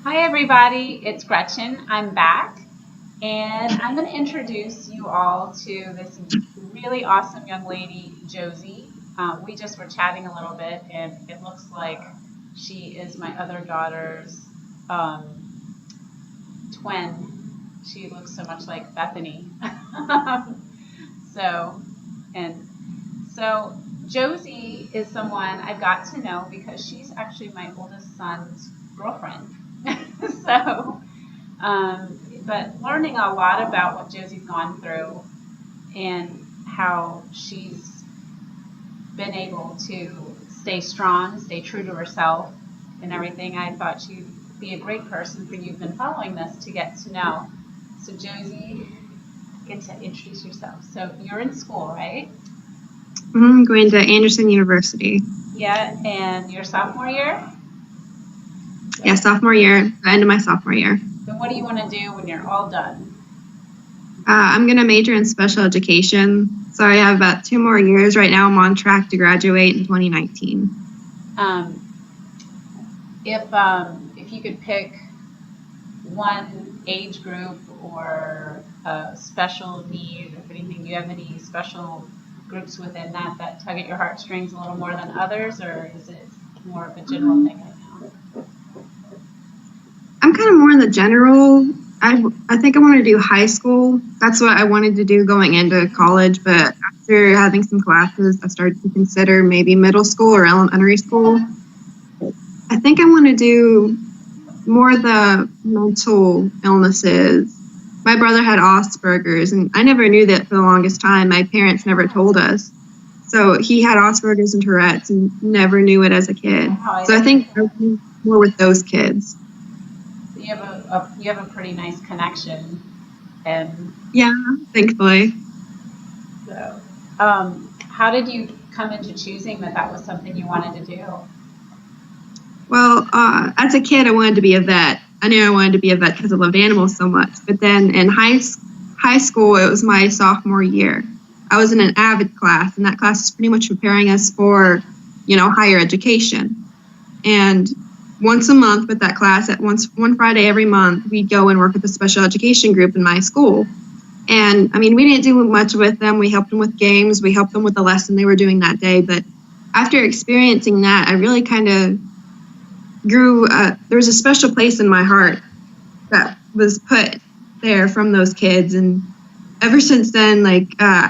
Hi, everybody. It's Gretchen. I'm back, and I'm going to introduce you all to this really awesome young lady, Josie. We just were chatting a little bit, and it looks like she is my other daughter's um, twin. She looks so much like Bethany. so, and so Josie is someone I got to know because she's actually my oldest son's girlfriend. so, but learning a lot about what Josie's gone through and how she's been able to stay strong, stay true to herself, and everything, I thought she'd be a great person for you. Who've been following this to get to know. So, Josie, get to introduce yourself. So, you're in school, right? I'm going to Anderson University. Yeah, and your sophomore year? Yeah, sophomore year, the end of my sophomore year. Then what do you want to do when you're all done? I'm going to major in special education. So I have about 2 more years. Right now I'm on track to graduate in 2019. Um, if you could pick one age group or a special need, if anything, do you have any special groups within that tug at your heartstrings a little more than others, or is it more of a general thing right now? I'm kind of more in the general. I think I want to do high school. That's what I wanted to do going into college. But after having some classes, I started to consider maybe middle school or elementary school. I think I want to do more the mental illnesses. My brother had Asperger's, and I never knew that for the longest time. My parents never told us. So he had Asperger's and Tourette's and never knew it as a kid. So I think more with those kids. You have a pretty nice connection, and Yeah, thankfully. so how did you come into choosing that was something you wanted to do? Well, as a kid, I wanted to be a vet. I knew I wanted to be a vet because I loved animals so much. But then in high school, it was my sophomore year. I was in an AVID class, and that class is pretty much preparing us for, higher education. And once a month with that class, one Friday every month, we'd go and work with a special education group in my school. And I mean, we didn't do much with them. We helped them with games. We helped them with the lesson they were doing that day. But after experiencing that, I really kind of grew. There was a special place in my heart that was put there from those kids. And ever since then,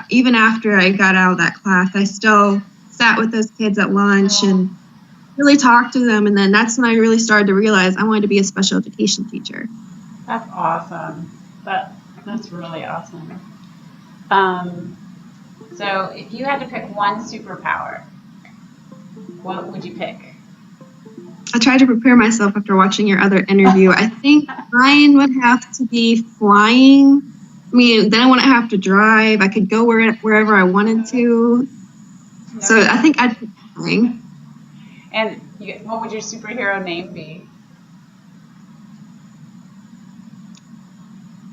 even after I got out of that class, I still sat with those kids at lunch and really talked to them. And then that's when I really started to realize I wanted to be a special education teacher. That's awesome. That's really awesome. Um, so if you had to pick one superpower, what would you pick? I tried to prepare myself after watching your other interview. I think mine would have to be flying. I mean, then I wouldn't have to drive. I could go wherever I wanted to. So I think I'd pick flying. And what would your superhero name be?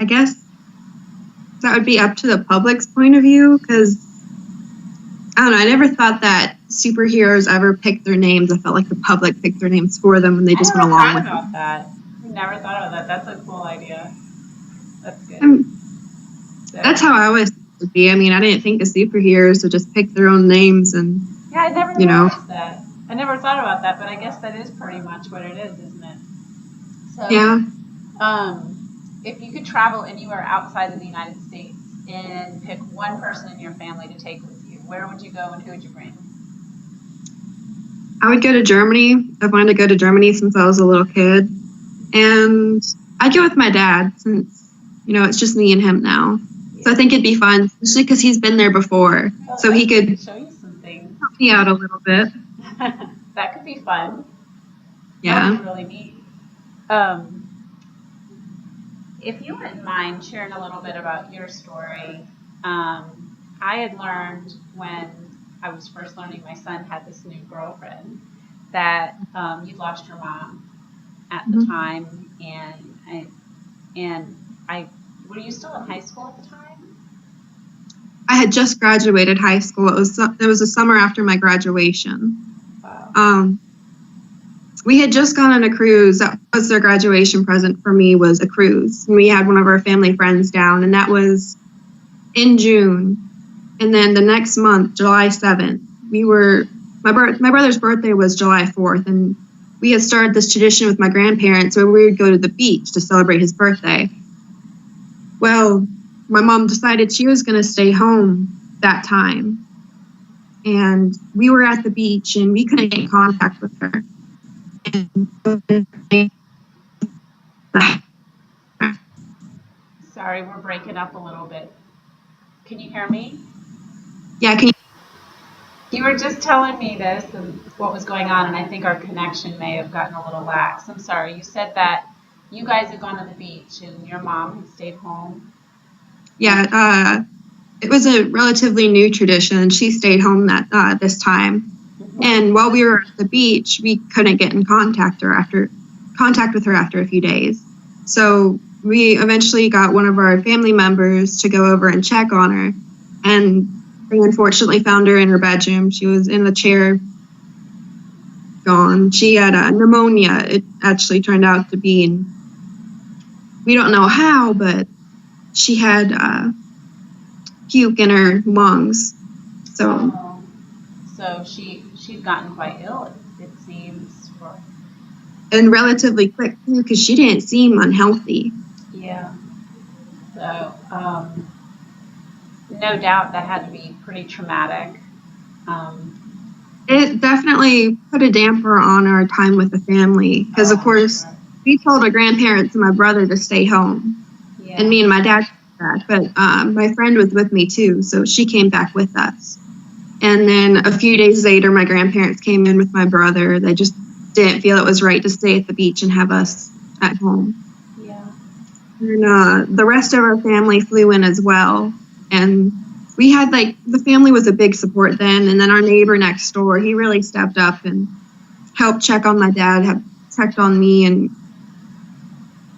I guess that would be up to the public's point of view, because I don't know. I never thought that superheroes ever picked their names. I felt like the public picked their names for them, and they just went along with it. I never thought about that. That's a cool idea. That's good. That's how I always would be. I mean, I didn't think the superheroes would just pick their own names and. Yeah, I never realized that. I never thought about that, but I guess that is pretty much what it is, isn't it? So, yeah. If you could travel anywhere outside of the United States and pick one person in your family to take with you, where would you go and who would you bring? I would go to Germany. I've wanted to go to Germany since I was a little kid. And I'd go with my dad since, it's just me and him now. Yeah. So I think it'd be fun, especially because he's been there before. Well, so he could show you some things. Help me out a little bit. That could be fun. Yeah. That would be really neat. If you wouldn't mind sharing a little bit about your story, I had learned when I was first learning my son had this new girlfriend that you lost your mom at the time, and were you still in high school at the time? I had just graduated high school. It was the summer after my graduation. Wow. we had just gone on a cruise. That was their graduation present for me, was a cruise. And we had one of our family friends down, and that was in June. And then the next month, July 7th, my brother's birthday was July 4th, and we had started this tradition with my grandparents where we would go to the beach to celebrate his birthday. Well, my mom decided she was going to stay home that time. And we were at the beach and we couldn't get in contact with her. Sorry, we're breaking up a little bit. Can you hear me? Yeah, can you? You were just telling me this and what was going on, and I think our connection may have gotten a little lax. I'm sorry. You said that you guys had gone to the beach and your mom had stayed home. Yeah, it was a relatively new tradition. She stayed home this time. Mm-hmm. And while we were at the beach, we couldn't get in contact with her after a few days. So we eventually got one of our family members to go over and check on her. And they unfortunately found her in her bedroom. She was in the chair, gone. She had pneumonia, it actually turned out to be. And we don't know how, but she had puke in her lungs. So she'd gotten quite ill, it seems. And relatively quick, too, because she didn't seem unhealthy. Yeah. So, no doubt that had to be pretty traumatic. It definitely put a damper on our time with the family because, of course, we told our grandparents and my brother to stay home. Yeah. And me and my dad did that. But my friend was with me, too, so she came back with us. And then a few days later, my grandparents came in with my brother. They just didn't feel it was right to stay at the beach and have us at home. Yeah. And the rest of our family flew in as well. And we had, the family was a big support then. And then our neighbor next door, he really stepped up and helped check on my dad, checked on me. And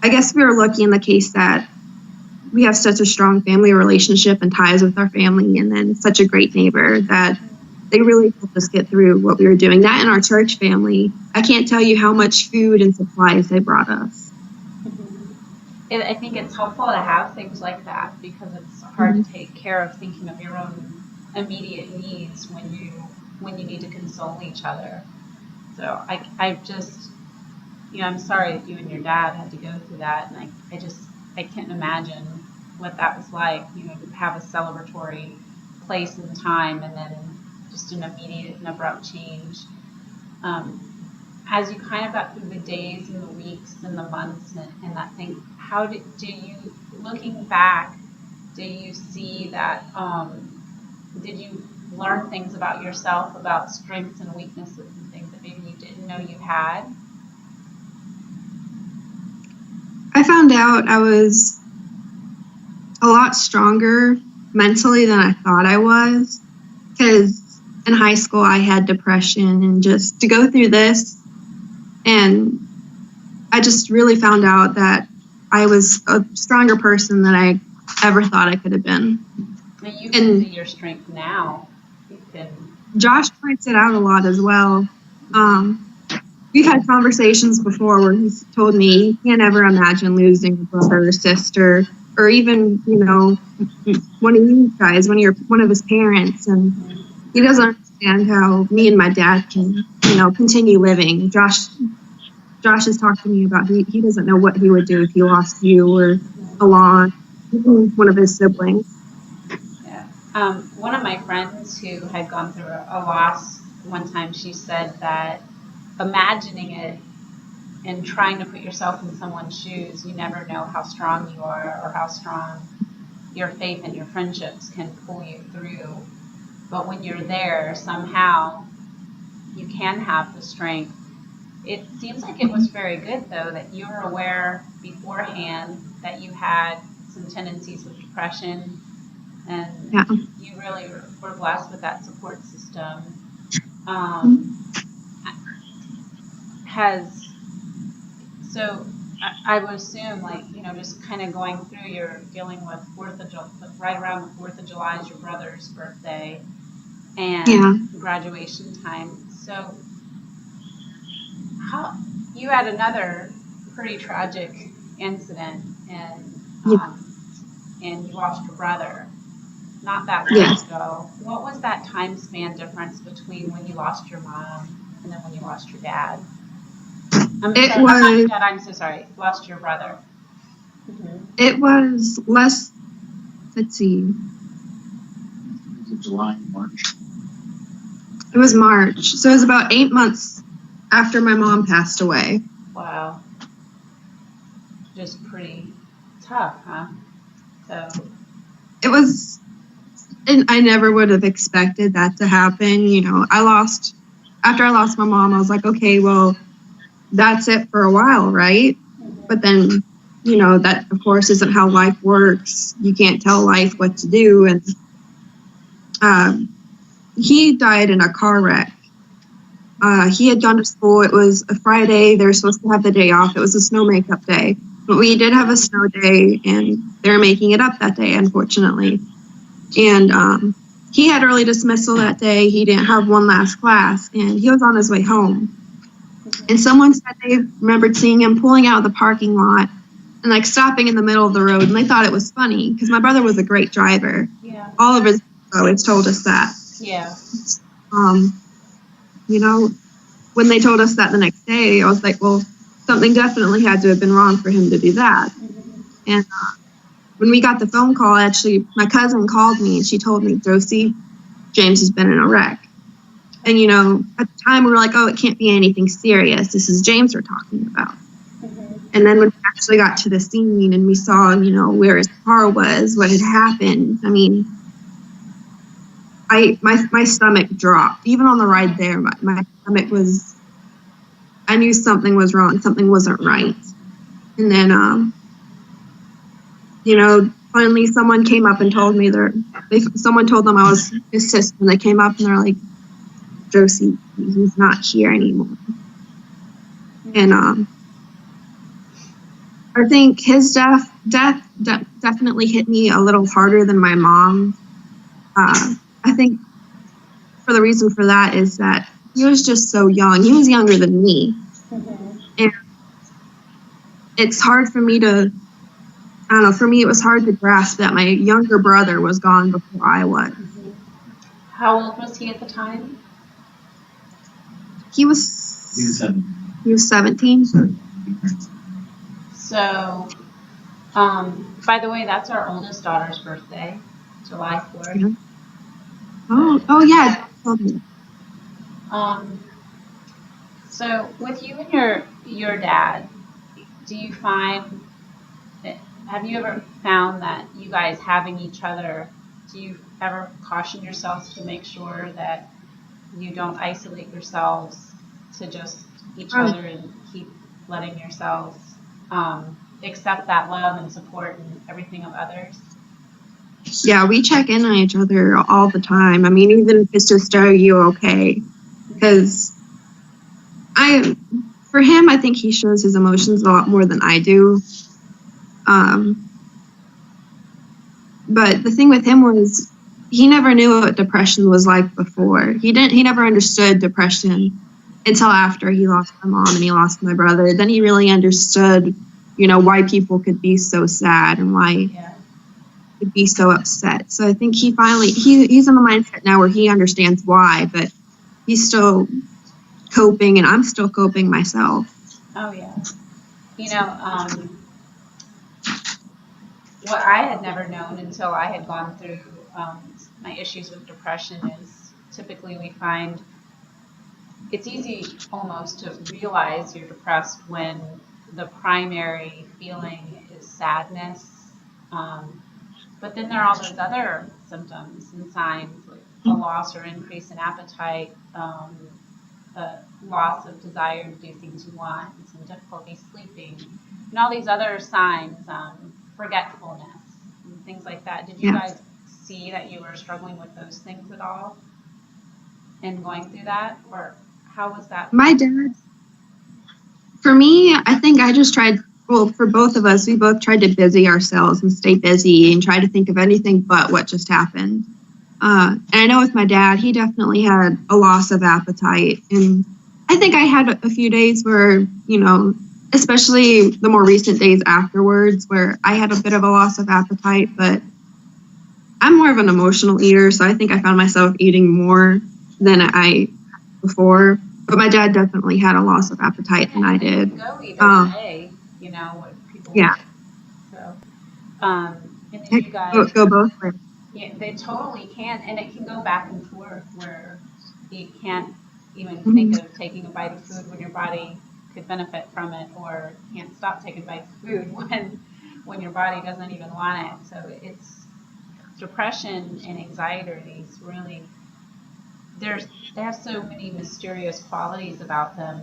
I guess we were lucky in the case that we have such a strong family relationship and ties with our family, and then such a great neighbor that they really helped us get through what we were doing. That and our church family, I can't tell you how much food and supplies they brought us. Mm-hmm. I think it's helpful to have things like that because it's hard to take care of thinking of your own immediate needs when you need to console each other. So I just, I'm sorry that you and your dad had to go through that, and I can't imagine what that was like, to have a celebratory place and time and then just an immediate and abrupt change. As you kind of got through the days and the weeks and the months and that thing, how do you, looking back, do you see that, did you learn things about yourself, about strengths and weaknesses and things that maybe you didn't know you had? I found out I was a lot stronger mentally than I thought I was, because in high school I had depression, and just to go through this, and I just really found out that I was a stronger person than I ever thought I could have been. And you can see your strength now. Josh points it out a lot as well. We've had conversations before where he's told me he can't ever imagine losing a brother or sister, or even, one of you guys, one of his parents. And he doesn't understand how me and my dad can, continue living. Josh has talked to me about he doesn't know what he would do if he lost you or Alon, one of his siblings. Yeah. One of my friends who had gone through a loss one time, she said that imagining it and trying to put yourself in someone's shoes, you never know how strong you are or how strong your faith and your friendships can pull you through. But when you're there, somehow you can have the strength. It seems like it was very good, though, that you were aware beforehand that you had some tendencies with depression, and you really were blessed with that support system. I would assume, just kind of going through, you're dealing with right around the 4th of July is your brother's birthday and graduation time. So How you had another pretty tragic incident, Yeah. and you lost your brother not that long Yes. ago. What was that time span difference between when you lost your mom and then when you lost your dad? It I'm not your was dad. I'm so sorry. Lost your brother. Mm-hmm. it was less. Let's see. July, March. It was March, so it was about 8 months after my mom passed away. Wow. Just pretty tough, huh? So. It was, and I never would have expected that to happen. After I lost my mom, I was like, okay, well, that's it for a while, right? But then, that of course isn't how life works. You can't tell life what to do. And he died in a car wreck. He had gone to school. It was a Friday. They were supposed to have the day off. It was a snow makeup day. But we did have a snow day, and they were making it up that day, unfortunately. And he had early dismissal that day. He didn't have one last class, and he was on his way home. And someone said they remembered seeing him pulling out of the parking lot and like stopping in the middle of the road. And they thought it was funny because my brother was a great driver. Yeah. All of his always told us that. Yeah. When they told us that the next day, I was like, well, something definitely had to have been wrong for him to do that. Mm-hmm. And when we got the phone call, actually, my cousin called me and she told me, Josie, James has been in a wreck. And, at the time we were like, oh, it can't be anything serious. This is James we're talking about. Mm-hmm. And then when we actually got to the scene and we saw, where his car was, what had happened, I mean, my stomach dropped. Even on the ride there, my stomach was, I knew something was wrong. Something wasn't right. And then, finally someone came up and told me someone told them I was his sister. And they came up and they're like, Josie, he's not here anymore. And I think his death definitely hit me a little harder than my mom. I think for the reason for that is that he was just so young. He was younger than me. Mm-hmm. And it's hard for me to, I don't know, for me it was hard to grasp that my younger brother was gone before I was. Mm-hmm. How old was he at the time? He was 17. So, by the way, that's our oldest daughter's birthday, July 4th. Yeah. Oh yeah. So with you and your dad, have you ever found that you guys having each other, do you ever caution yourselves to make sure that you don't isolate yourselves to just each other and keep letting yourselves accept that love and support and everything of others? Yeah, we check in on each other all the time. I mean, even if it's just, are you okay? Because for him, I think he shows his emotions a lot more than I do. But the thing with him was he never knew what depression was like before. He never understood depression until after he lost my mom and he lost my brother. Then he really understood, why people could be so sad and why could be so upset. So I think he finally, he's in the mindset now where he understands why, but he's still coping and I'm still coping myself. Oh yeah. What I had never known until I had gone through my issues with depression is typically we find it's easy almost to realize you're depressed when the primary feeling is sadness. But then there are all those other symptoms and signs, like a loss or increase in appetite, a loss of desire to do things you want, and some difficulty sleeping, and all these other signs, forgetfulness, and things like that. Did you guys see that you were struggling with those things at all and going through that? Or how was that? My dad, for me, I think I just tried, for both of us, we both tried to busy ourselves and stay busy and try to think of anything but what just happened. And I know with my dad, he definitely had a loss of appetite. And I think I had a few days where, especially the more recent days afterwards, where I had a bit of a loss of appetite, but I'm more of an emotional eater, so I think I found myself eating more than I before. But my dad definitely had a loss of appetite than I did. Go either way, what people. Yeah. So, and then you guys go both ways. Yeah, they totally can, and it can go back and forth where you can't even think of taking a bite of food when your body could benefit from it, or can't stop taking bites of food when your body doesn't even want it. So it's depression and anxiety. It's really they have so many mysterious qualities about them.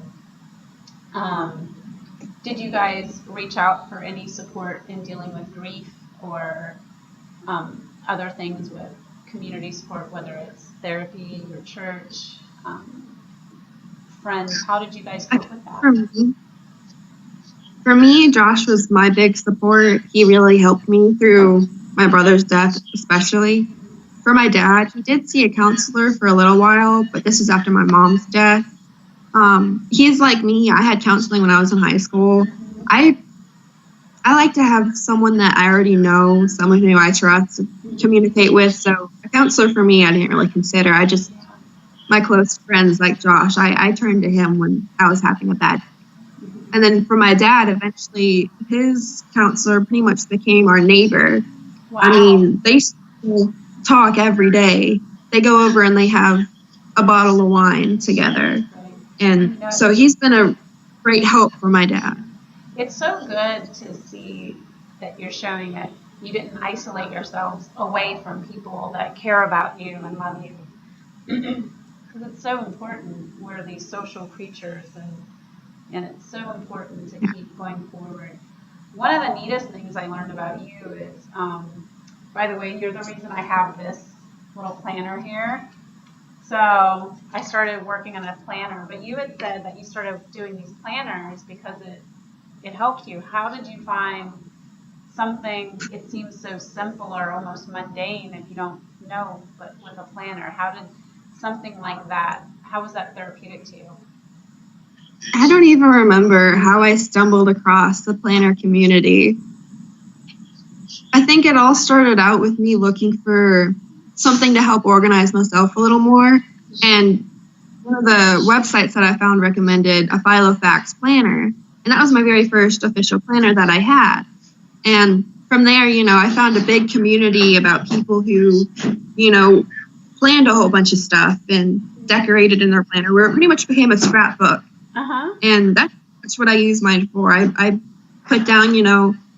Did you guys reach out for any support in dealing with grief or other things with community support, whether it's therapy or church, friends? How did you guys cope with that? For me, Josh was my big support. He really helped me through my brother's death, especially. For my dad, he did see a counselor for a little while, but this is after my mom's death. He's like me. I had counseling when I was in high school. I like to have someone that I already know, someone who I trust to communicate with. So a counselor for me, I didn't really consider. My close friends like Josh, I turned to him when I was having a bad day. And then for my dad, eventually his counselor pretty much became our neighbor. Wow. I mean, they still talk every day. They go over and they have a bottle of wine together. And so he's been a great help for my dad. It's so good to see that you're showing that you didn't isolate yourselves away from people that care about you and love you. Because it's so important. We're these social creatures, and it's so important to keep going forward. One of the neatest things I learned about you is, by the way, you're the reason I have this little planner here. So I started working on a planner, but you had said that you started doing these planners because it helped you. How did you find something, it seems so simple or almost mundane if you don't know, but with a planner, how did something like that, how was that therapeutic to you? I don't even remember how I stumbled across the planner community. I think it all started out with me looking for something to help organize myself a little more. And one of the websites that I found recommended a Filofax planner. And that was my very first official planner that I had. And from there, I found a big community about people who, planned a whole bunch of stuff and decorated in their planner, where it pretty much became a scrapbook. And that's what I use mine for. I put down,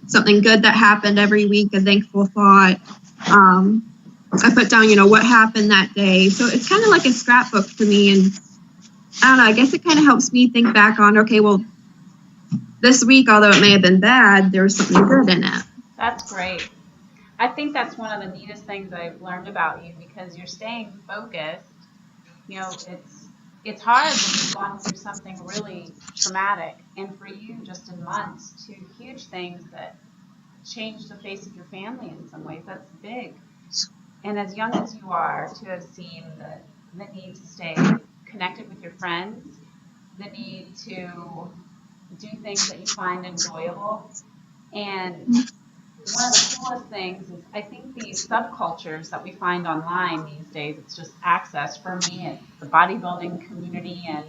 something good that happened every week, a thankful thought. I put down, what happened that day. So it's kind of like a scrapbook to me. And I don't know, I guess it kind of helps me think back on, okay, well, this week, although it may have been bad, there was something good in it. That's great. I think that's one of the neatest things I've learned about you, because you're staying focused. It's hard when you've gone through something really traumatic, and for you, just in months, 2 huge things that changed the face of your family in some ways. That's big. And as young as you are, to have seen the need to stay connected with your friends, the need to do things that you find enjoyable. And one of the coolest things is, I think these subcultures that we find online these days, it's just access. For me, it's the bodybuilding community and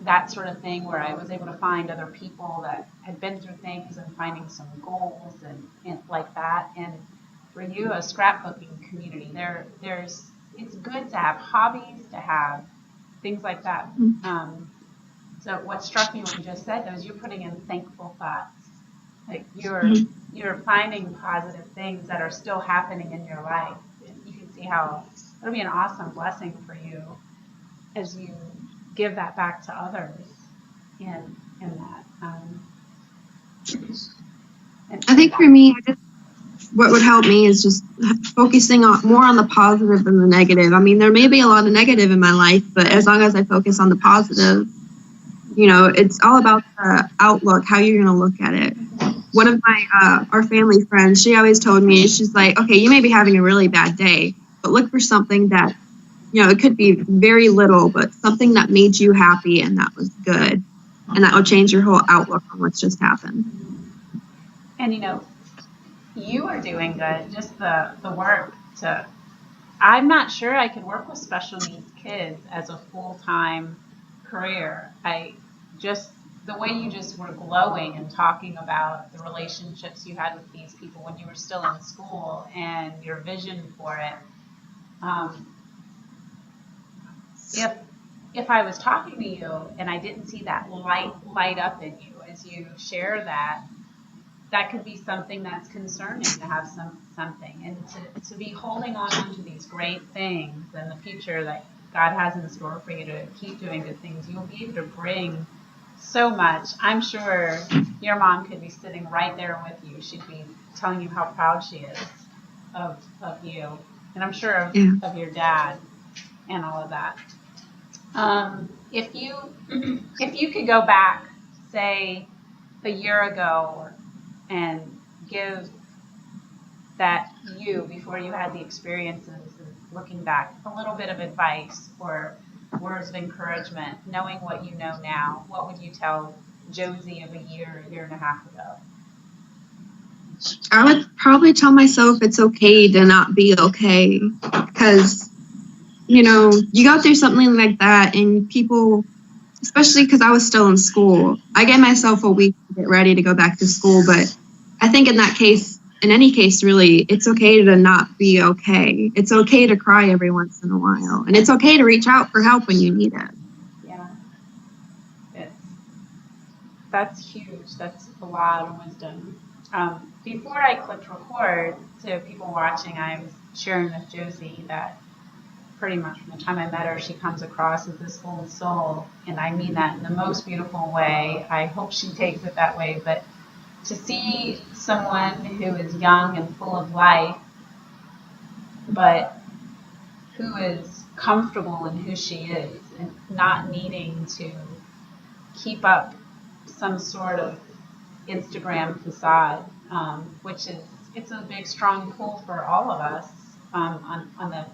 that sort of thing, where I was able to find other people that had been through things and finding some goals and like that. And for you, a scrapbooking community, it's good to have hobbies, to have things like that. So what struck me when you just said that was you're putting in thankful thoughts. Like you're finding positive things that are still happening in your life. And you can see how it'll be an awesome blessing for you as you give that back to others in that. I think for me, what would help me is just focusing more on the positive than the negative. I mean, there may be a lot of negative in my life, but as long as I focus on the positive, it's all about the outlook, how you're going to look at it. One of my, our family friends, she always told me, she's like, okay, you may be having a really bad day, but look for something that, it could be very little, but something that made you happy and that was good. And that will change your whole outlook on what's just happened. And you are doing good. Just the work to, I'm not sure I could work with special needs kids as a full-time career. The way you just were glowing and talking about the relationships you had with these people when you were still in school and your vision for it. If I was talking to you and I didn't see that light up in you as you share that could be something that's concerning, to have something, and to be holding on to these great things and the future that God has in store for you to keep doing good things. You'll be able to bring so much. I'm sure your mom could be sitting right there with you. She'd be telling you how proud she is of you, and I'm sure of your dad and all of that. If you could go back, say, a year ago, and give that you, before you had the experiences, and looking back, a little bit of advice or words of encouragement, knowing what you know now, what would you tell Josie of a year and a half ago? I would probably tell myself it's okay to not be okay, because you go through something like that, and people, especially because I was still in school, I gave myself a week to get ready to go back to school. But I think in any case, really, it's okay to not be okay. It's okay to cry every once in a while, and it's okay to reach out for help when you need it. Yeah, that's huge. That's a lot of wisdom. Before I clicked record, to people watching, I was sharing with Josie that pretty much from the time I met her, she comes across as this whole soul, and I mean that in the most beautiful way. I hope she takes it that way, but to see someone who is young and full of life, but who is comfortable in who she is and not needing to keep up some sort of Instagram facade, which it's a big, strong pull for all of us on the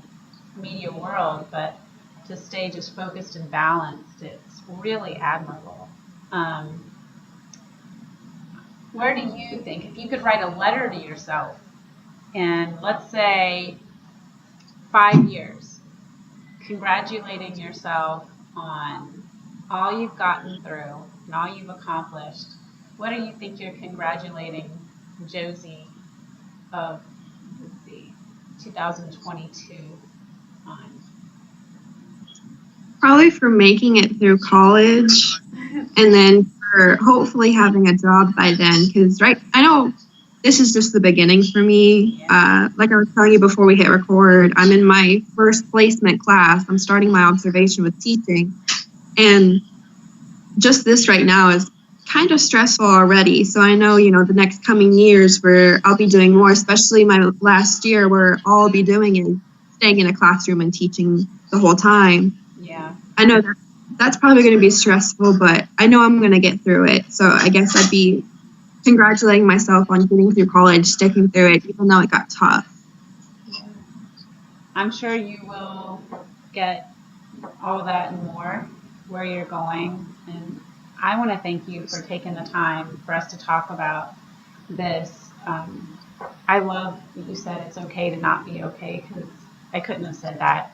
media world, but to stay just focused and balanced, it's really admirable. Where do you think, if you could write a letter to yourself, and let's say 5 years, congratulating yourself on all you've gotten through and all you've accomplished, what do you think you're congratulating Josie of, 2022 on? Probably for making it through college, and then for hopefully having a job by then, because I know this is just the beginning for me. Like I was telling you before we hit record, I'm in my first placement class. I'm starting my observation with teaching, and just this right now is kind of stressful already. So I know, the next coming years where I'll be doing more, especially my last year, where all I'll be doing is staying in a classroom and teaching the whole time. Yeah. I know that's probably going to be stressful, but I know I'm going to get through it. So I guess I'd be congratulating myself on getting through college, sticking through it, even though it got tough. Yeah. I'm sure you will get all that and more where you're going. And I want to thank you for taking the time for us to talk about this. I love that you said it's okay to not be okay, because I couldn't have said that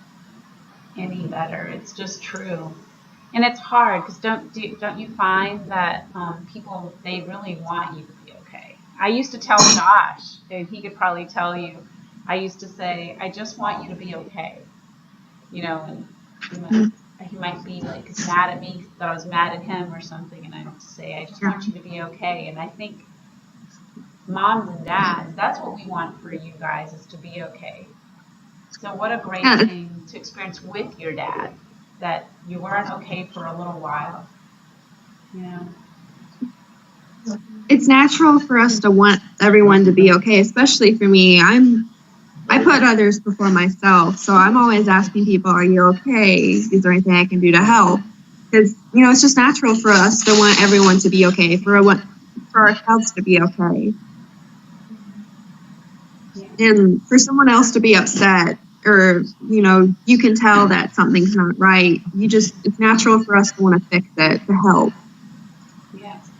any better. It's just true. And it's hard, because don't you find that people, they really want you to be okay? I used to tell Josh, and he could probably tell you, I used to say, I just want you to be okay. And he might be like mad at me that I was mad at him or something, and I would say, I just want you to be okay. And I think moms and dads, that's what we want for you guys, is to be okay. So what a great thing to experience with your dad, that you weren't okay for a little while. It's natural for us to want everyone to be okay, especially for me. I put others before myself, so I'm always asking people, are you okay? Is there anything I can do to help? Because, it's just natural for us to want everyone to be okay, for ourselves to be okay. And for someone else to be upset or, you can tell that something's not right, it's natural for us to want to fix it, to help. Yes.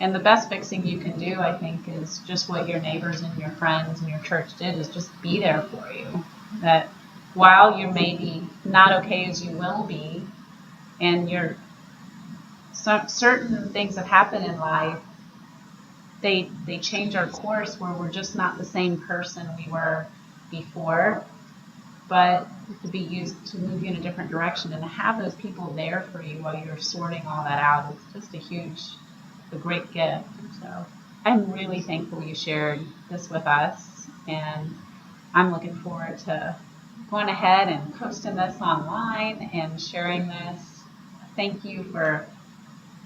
And the best fixing you can do, I think, is just what your neighbors and your friends and your church did, is just be there for you. That while you're maybe not okay as you will be, and certain things that happen in life, they change our course where we're just not the same person we were before, but to be used to move you in a different direction, and to have those people there for you while you're sorting all that out is just a great gift. So I'm really thankful you shared this with us, and I'm looking forward to going ahead and posting this online and sharing this. Thank you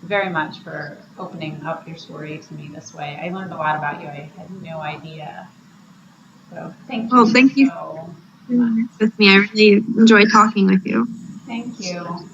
very much for opening up your story to me this way. I learned a lot about you. I had no idea. So thank you. Well, thank you so much with me. I really enjoyed talking with you. Thank you.